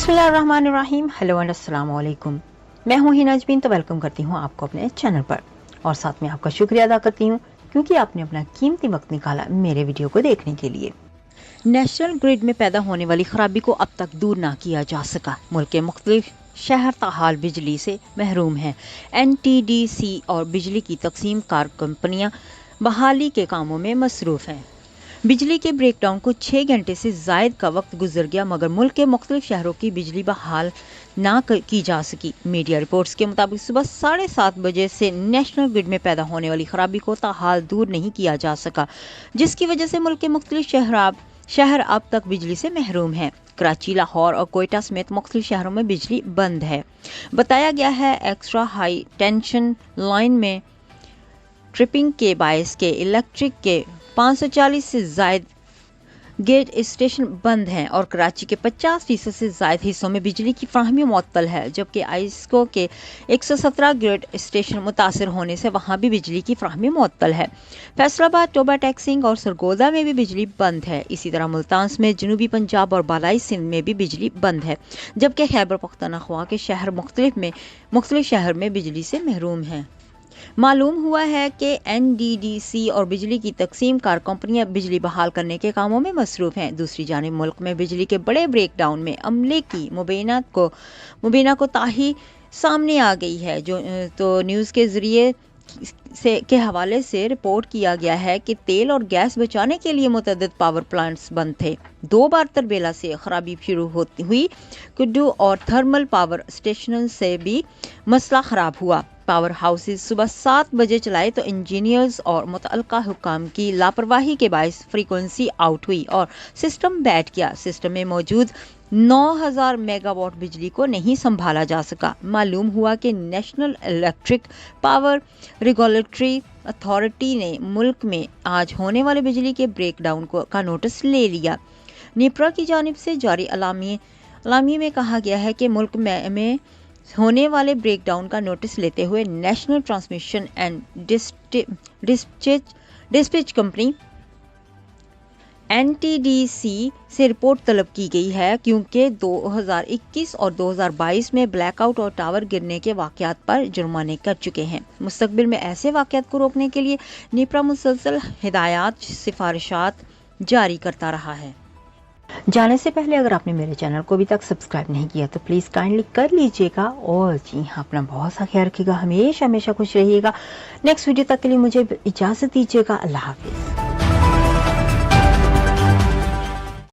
बिस्मिल्लाहिर्रहमानिर्रहीम। Hello and अस्सलाम वालेकुम। मैं हूँ हिना अजमीन, तो वेलकम करती हूँ आपको अपने चैनल पर और साथ में आपका शुक्रिया अदा करती हूँ क्योंकि आपने अपना कीमती वक्त निकाला मेरे वीडियो को देखने के लिए। नेशनल ग्रिड में पैदा होने वाली खराबी को अब तक दूर ना किया जा सका। मुल्क के मुख्तलिफ शहर ताहाल बिजली से महरूम हैं। NTDC और बिजली की तकसीम कार कंपनियां बहाली के कामों में मसरूफ़ हैं। बिजली के ब्रेकडाउन को 6 घंटे से जायद का वक्त गुजर गया मगर मुल्क के मुख्तलिफ शहरों की बिजली बहाल ना की जा सकी। मीडिया रिपोर्ट्स के मुताबिक सुबह 7:30 बजे से नेशनल ग्रिड में पैदा होने वाली खराबी को ताहाल दूर नहीं किया जा सका, जिसकी वजह से मुल्क के मुख्तलिफ शहर अब तक बिजली से महरूम हैं। कराची, लाहौर और कोयटा समेत मुख्तलिफ शहरों में बिजली बंद है। बताया गया है एक्स्ट्रा हाई टेंशन लाइन में ट्रिपिंग के बायस के इलेक्ट्रिक के 540 से जायद गेट स्टेशन बंद हैं और कराची के 50% से जायद हिस्सों में बिजली की फराहमी मुअत्तल है, जबकि आइस्को के 117 गेट स्टेशन मुतासर होने से वहां भी बिजली की फराहमी मुअत्तल है। फैसलाबाद, टोबा टैक्सिंग और सरगोदा में भी बिजली बंद है। इसी तरह मुल्तान में जनूबी पंजाब और बालाई सिंध में भी बिजली बंद है, जबकि खैबर पख्तूनख्वा के शहर मुख्तलिफ शहर में बिजली से महरूम हैं। मालूम हुआ है कि NTDC और बिजली की तकसीम कार कंपनियां बिजली बहाल करने के कामों में मसरूफ हैं। दूसरी जानिब मुल्क में बिजली के बड़े ब्रेकडाउन में अमले की मुबीना कोताही सामने आ गई है। तो न्यूज़ के जरिए के हवाले से रिपोर्ट किया गया है कि तेल और गैस बचाने के लिए मुतअद्दिद पावर प्लांट्स बंद थे। 2 बार तरबेला से खराबी शुरू हुई। कुड्डू और थर्मल पावर स्टेशन से भी मसला खराब हुआ। पावर हाउसेज सुबह 7 बजे चलाए तो इंजीनियर्स और मुतअल्लिका हुक्काम की लापरवाही के बायस फ्रीक्वेंसी आउट हुई और सिस्टम बैठ गया। सिस्टम में मौजूद 9000 मेगावाट बिजली को नहीं संभाला जा सका। मालूम हुआ कि national electric power regulatory authority ने मुल्क में आज होने वाले बिजली के ब्रेकडाउन का नोटिस ले लिया। निपरा की जानिब से जारी अलामी में कहा गया है कि मुल्क में होने वाले ब्रेकडाउन का नोटिस लेते हुए national transmission and dispatch company NTDC से रिपोर्ट तलब की गई है, क्योंकि 2021 और 2022 में ब्लैकआउट और टावर गिरने के वाक़यात पर जुर्माने कर चुके हैं। मुस्तकबिल में ऐसे वाक़यात को रोकने के लिए निपरा मुसलसल हिदायत सिफारिशात जारी करता रहा है। जाने से पहले अगर आपने मेरे चैनल को अभी तक सब्सक्राइब नहीं किया तो प्लीज़ काइंडली कर लीजिएगा और जी हाँ, अपना बहुत सा ख्याल रखिएगा। हमेशा खुश रहिएगा। नेक्स्ट वीडियो तक के लिए मुझे इजाज़त दीजिएगा। अल्लाह हाफिज़।